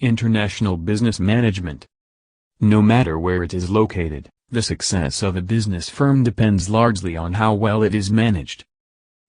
International business management. No matter where it is located, the success of a business firm depends largely on how well it is managed.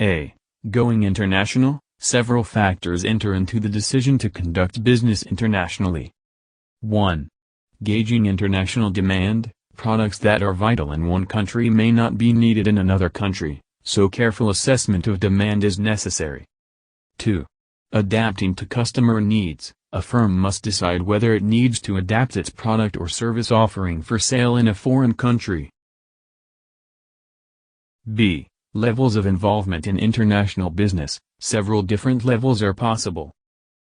A. Going international. Several factors enter into the decision to conduct business internationally. 1. Gauging international demand. Products that are vital in one country may not be needed in another country, so careful assessment of demand is necessary. 2. Adapting to customer needs. A firm must decide whether it needs to adapt its product or service offering for sale in a foreign country. B. Levels of involvement in international business. Several different levels are possible.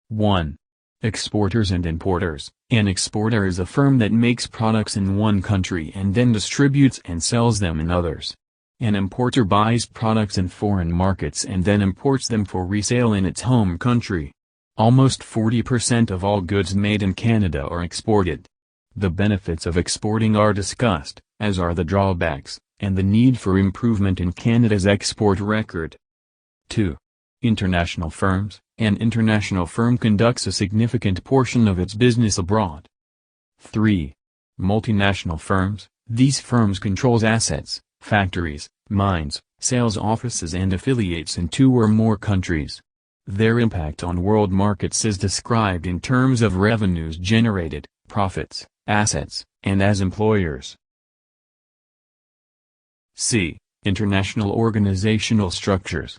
1. Exporters and importers. An exporter is a firm that makes products in one country and then distributes and sells them in others. An importer buys products in foreign markets and then imports them for resale in its home country. Almost 40% of all goods made in Canada are exported. The benefits of exporting are discussed, as are the drawbacks, and the need for improvement in Canada's export record. 2. International firms. An international firm conducts a significant portion of its business abroad. 3. Multinational firms. These firms control assets, factories, mines, sales offices and affiliates in 2 or more countries. Their impact on world markets is described in terms of revenues generated, profits, assets, and as employers. C. International organizational structures.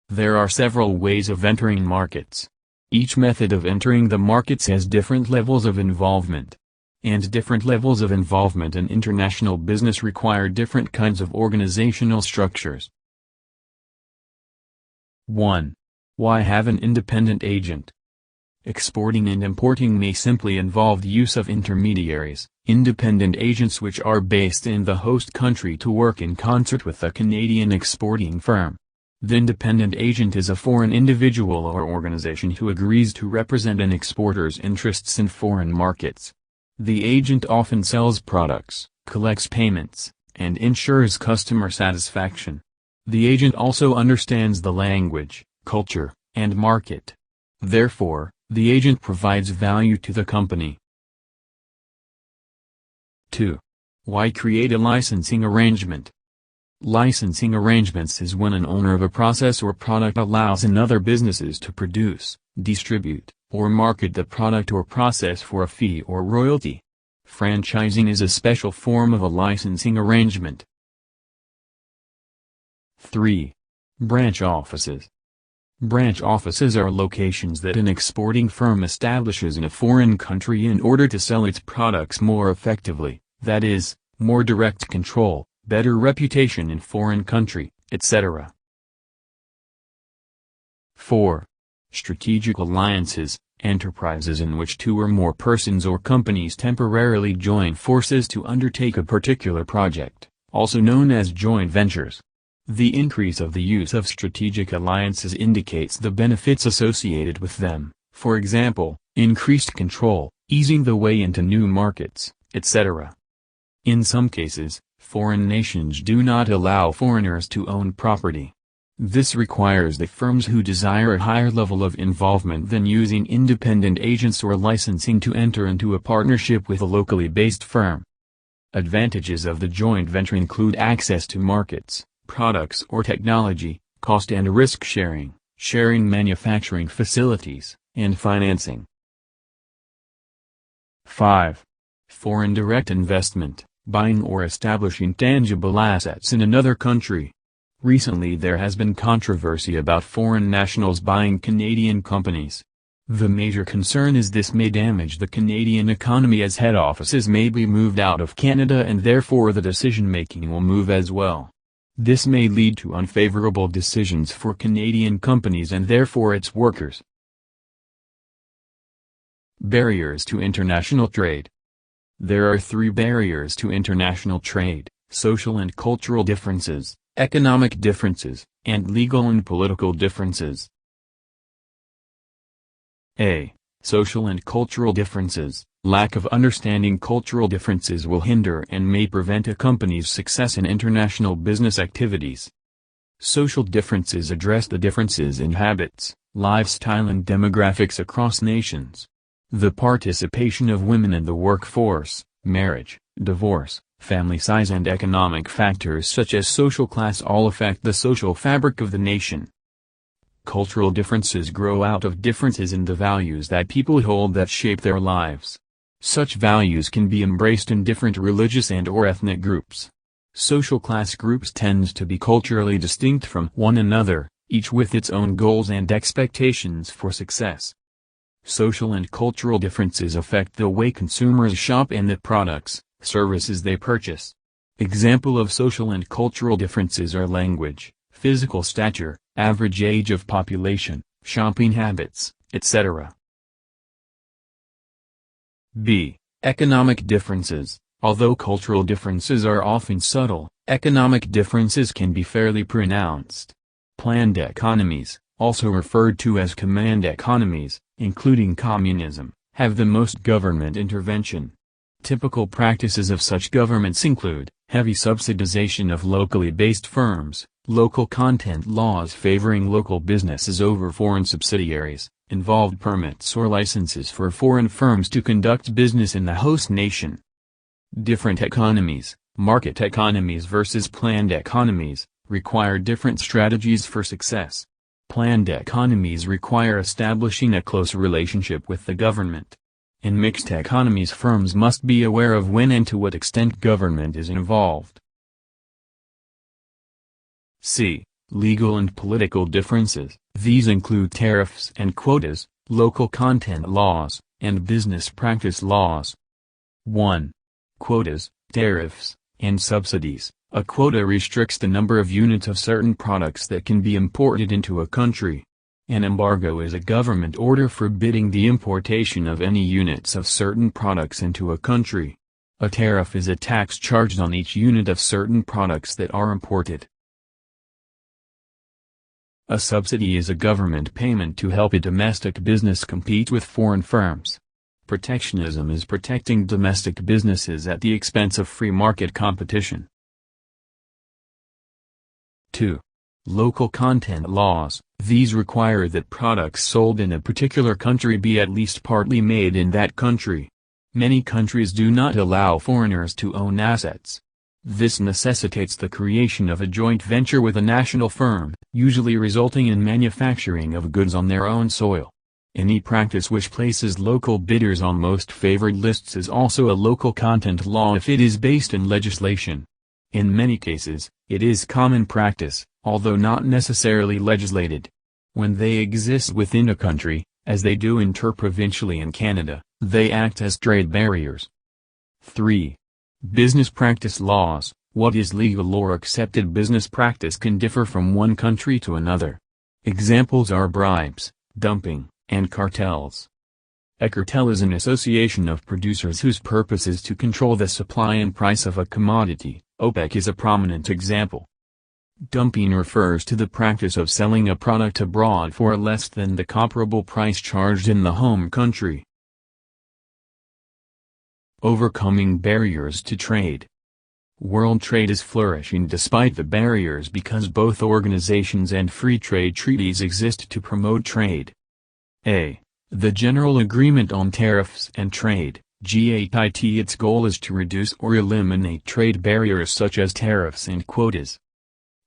There are several ways of entering markets. Each method of entering the markets has different levels of involvement. And different levels of involvement in international business require different kinds of organizational structures. 1. Why have an independent agent? Exporting and importing may simply involve the use of intermediaries, independent agents which are based in the host country to work in concert with a Canadian exporting firm. The independent agent is a foreign individual or organization who agrees to represent an exporter's interests in foreign markets. The agent often sells products, collects payments, and ensures customer satisfaction. The agent also understands the language, culture, and market. Therefore, the agent provides value to the company. 2. Why create a licensing arrangement? Licensing arrangements is when an owner of a process or product allows another businesses to produce, distribute, or market the product or process for a fee or royalty. Franchising is a special form of a licensing arrangement. 3. Branch offices. Branch offices are locations that an exporting firm establishes in a foreign country in order to sell its products more effectively, that is, more direct control, better reputation in foreign country, etc. 4. Strategic alliances, enterprises in which 2 or more persons or companies temporarily join forces to undertake a particular project, also known as joint ventures. The increase of the use of strategic alliances indicates the benefits associated with them, for example, increased control, easing the way into new markets, etc. In some cases, foreign nations do not allow foreigners to own property. This requires the firms who desire a higher level of involvement than using independent agents or licensing to enter into a partnership with a locally based firm. Advantages of the joint venture include access to markets, products or technology, cost and risk sharing, sharing manufacturing facilities, and financing. 5. Foreign direct investment, buying or establishing tangible assets in another country. Recently there has been controversy about foreign nationals buying Canadian companies. The major concern is this may damage the Canadian economy as head offices may be moved out of Canada and therefore the decision-making will move as well. This may lead to unfavorable decisions for Canadian companies and therefore its workers. Barriers to international trade. There are 3 barriers to international trade: social and cultural differences, economic differences, and legal and political differences. A. Social and cultural differences. Lack of understanding cultural differences will hinder and may prevent a company's success in international business activities. Social differences address the differences in habits, lifestyle and demographics across nations. The participation of women in the workforce, marriage, divorce, family size and economic factors such as social class all affect the social fabric of the nation. Cultural differences grow out of differences in the values that people hold that shape their lives. Such values can be embraced in different religious and/or ethnic groups. Social class groups tend to be culturally distinct from one another, each with its own goals and expectations for success. Social and cultural differences affect the way consumers shop and the products, services they purchase. Example of social and cultural differences are language, physical stature, average age of population, shopping habits, etc. B. Economic differences. Although cultural differences are often subtle, economic differences can be fairly pronounced. Planned economies, also referred to as command economies, including communism, have the most government intervention. Typical practices of such governments include heavy subsidization of locally based firms, local content laws favoring local businesses over foreign subsidiaries, involved permits or licenses for foreign firms to conduct business in the host nation. Different economies, market economies versus planned economies, require different strategies for success. Planned economies require establishing a close relationship with the government. In mixed economies, firms must be aware of when and to what extent government is involved. C. Legal and political differences. These include tariffs and quotas, local content laws, and business practice laws. 1. Quotas, tariffs, and subsidies. A quota restricts the number of units of certain products that can be imported into a country. An embargo is a government order forbidding the importation of any units of certain products into a country. A tariff is a tax charged on each unit of certain products that are imported. A subsidy is a government payment to help a domestic business compete with foreign firms. Protectionism is protecting domestic businesses at the expense of free market competition. 2. Local content laws. These require that products sold in a particular country be at least partly made in that country. Many countries do not allow foreigners to own assets. This necessitates the creation of a joint venture with a national firm, usually resulting in manufacturing of goods on their own soil. Any practice which places local bidders on most favored lists is also a local content law if it is based in legislation. In many cases, it is common practice, although not necessarily legislated. When they exist within a country, as they do interprovincially in Canada, they act as trade barriers. 3. Business practice laws. What is legal or accepted business practice can differ from one country to another. Examples are bribes, dumping, and cartels. A cartel is an association of producers whose purpose is to control the supply and price of a commodity. OPEC is a prominent example. Dumping refers to the practice of selling a product abroad for less than the comparable price charged in the home country. Overcoming barriers to trade. World trade is flourishing despite the barriers because both organizations and free trade treaties exist to promote trade. A. The General Agreement on Tariffs and Trade, GATT. Its goal is to reduce or eliminate trade barriers such as tariffs and quotas.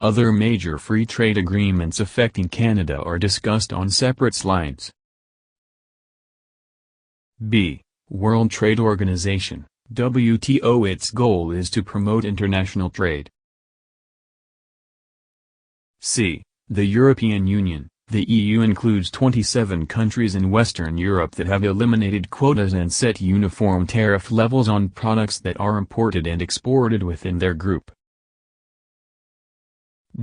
Other major free trade agreements affecting Canada are discussed on separate slides. B. World Trade Organization, WTO. Its goal is to promote international trade. C. The European Union. The EU includes 27 countries in Western Europe that have eliminated quotas and set uniform tariff levels on products that are imported and exported within their group.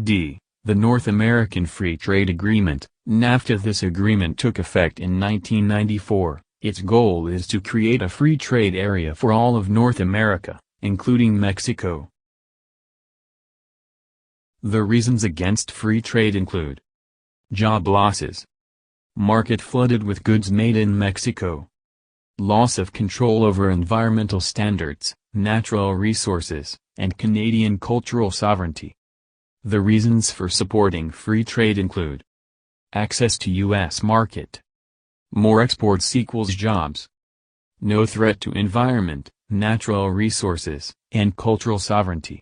D. The North American Free Trade Agreement, NAFTA. This agreement took effect in 1994. Its goal is to create a free trade area for all of North America, including Mexico. The reasons against free trade include job losses, market flooded with goods made in Mexico, loss of control over environmental standards, natural resources, and Canadian cultural sovereignty. The reasons for supporting free trade include access to U.S. market. More exports equals jobs. no threat to environment, natural resources, and cultural sovereignty.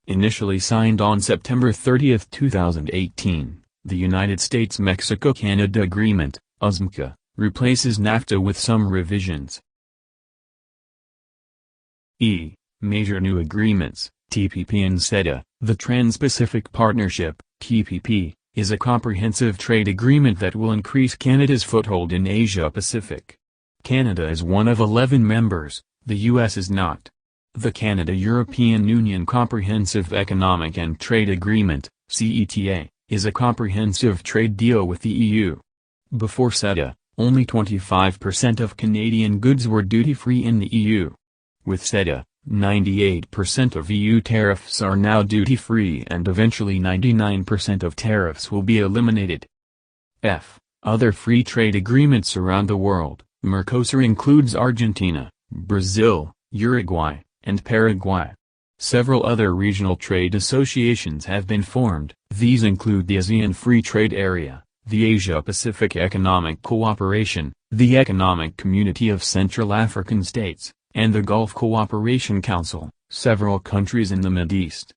Initially signed on September 30, 2018, the United States-Mexico-Canada Agreement, USMCA, replaces NAFTA with some revisions. Major new agreements, TPP and CETA. The Trans-Pacific Partnership, TPP, is a comprehensive trade agreement that will increase Canada's foothold in Asia-Pacific. Canada is one of 11 members, the U.S. is not. The Canada-European Union Comprehensive Economic and Trade Agreement, CETA, is a comprehensive trade deal with the EU. Before CETA, only 25% of Canadian goods were duty-free in the EU. With CETA, 98% of EU tariffs are now duty-free and eventually 99% of tariffs will be eliminated. Other free trade agreements around the world. Mercosur includes Argentina, Brazil, Uruguay, and Paraguay. Several other regional trade associations have been formed. These include the ASEAN Free Trade Area, the Asia-Pacific Economic Cooperation, the Economic Community of Central African States, and the Gulf Cooperation Council. Several countries in the Mideast,